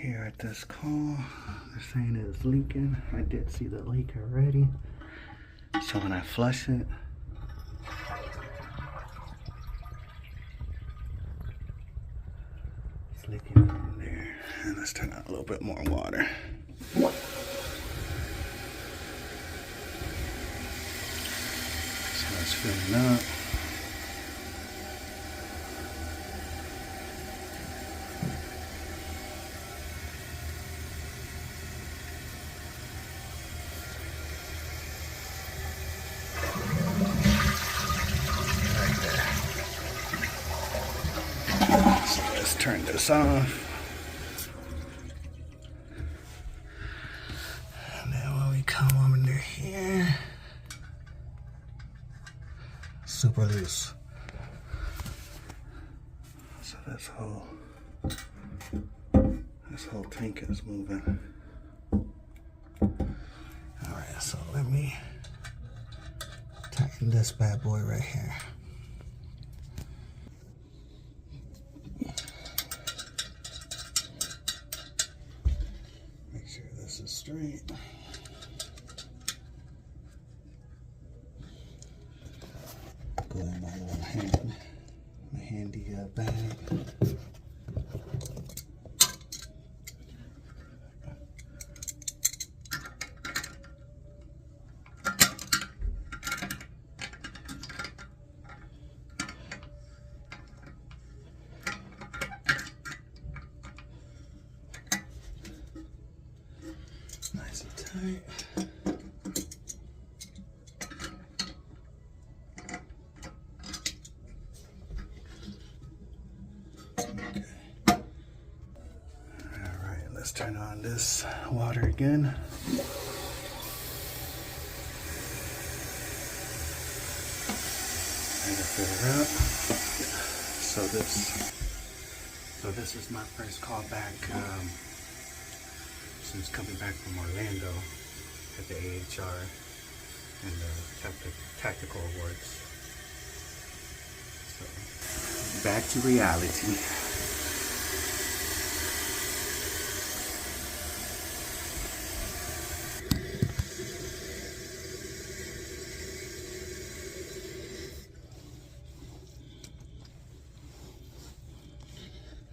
here at this call. They're saying it's leaking. I did see the leak already. So when I flush it, it's leaking in there. And let's turn on a little bit more water. So it's filling up. So let's turn this off. And then when we come under here, super loose. So this whole tank is moving. Alright, so let me tighten this bad boy right here. Make sure this is straight. Go in my little handy bag. Nice and tight. Okay. Alright, let's turn on this water again. And to fill it up. So this is my first call back since coming back from Orlando at the AHR and the Tactical Awards. So, back to reality.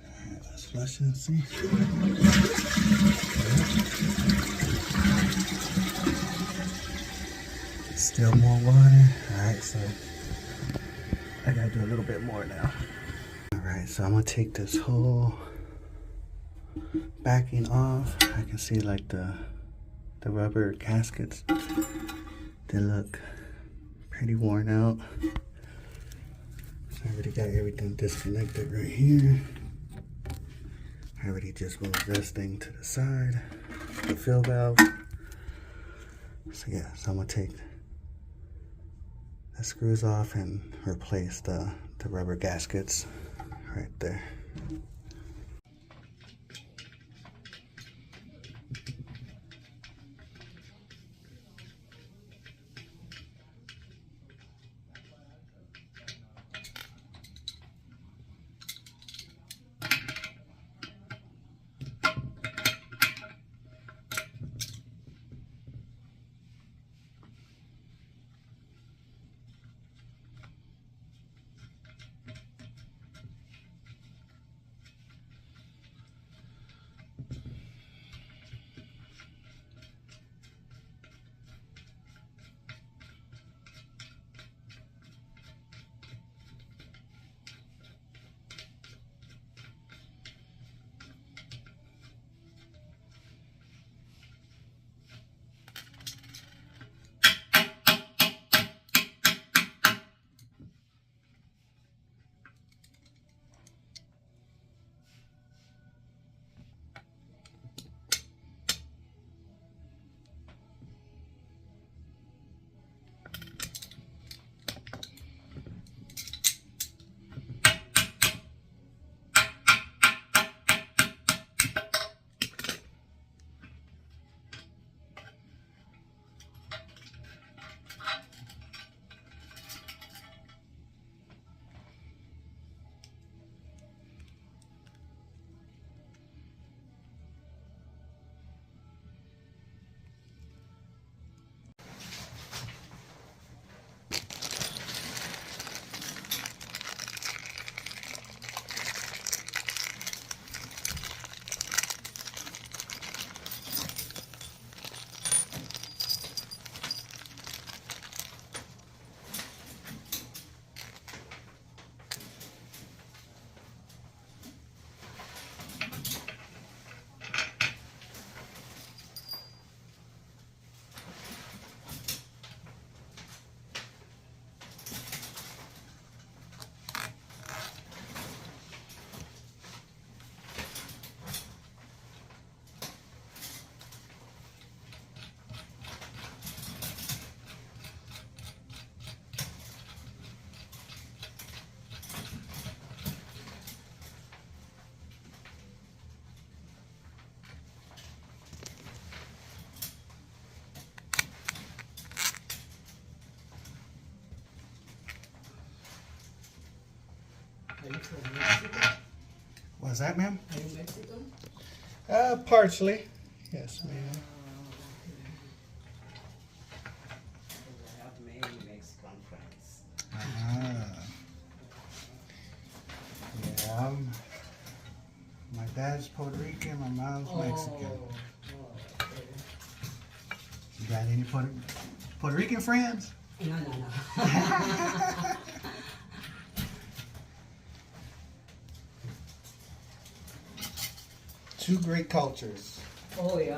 Alright, let's flush and see. Still more water. Alright, so I gotta do a little bit more now. Alright, so I'm gonna take this whole backing off. I can see like the rubber gaskets. They look pretty worn out. So I already got everything disconnected right here. I already just moved this thing to the side. The fill valve. So yeah, so I'm gonna take the screws off and replace the rubber gaskets right there. What's that, ma'am? Are you Mexican? Partially. Yes, ma'am. I have many Mexican friends. Ah. Yeah, my dad's Puerto Rican, my mom's Mexican. Okay. You got any Puerto Rican friends? No. Two great cultures. Oh, yeah.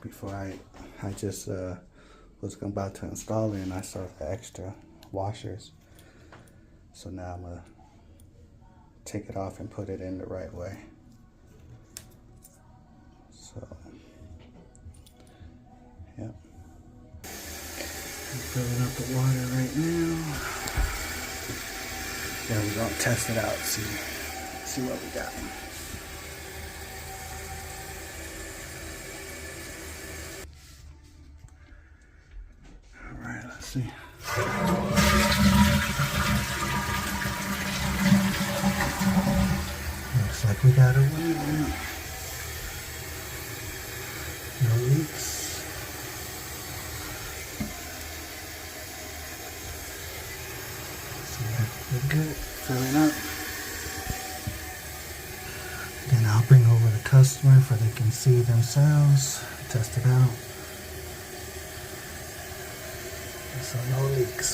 Before I just was about to install it, and I saw the extra washers. So now I'm gonna take it off and put it in the right way. So, yep. I'm filling up the water right now. Then we're gonna test it out, see what we got. All right, let's see. Looks like we got a win. No leaks. So we're good. Filling up. Then I'll bring over the customer so they can see themselves, test it out. So no leaks.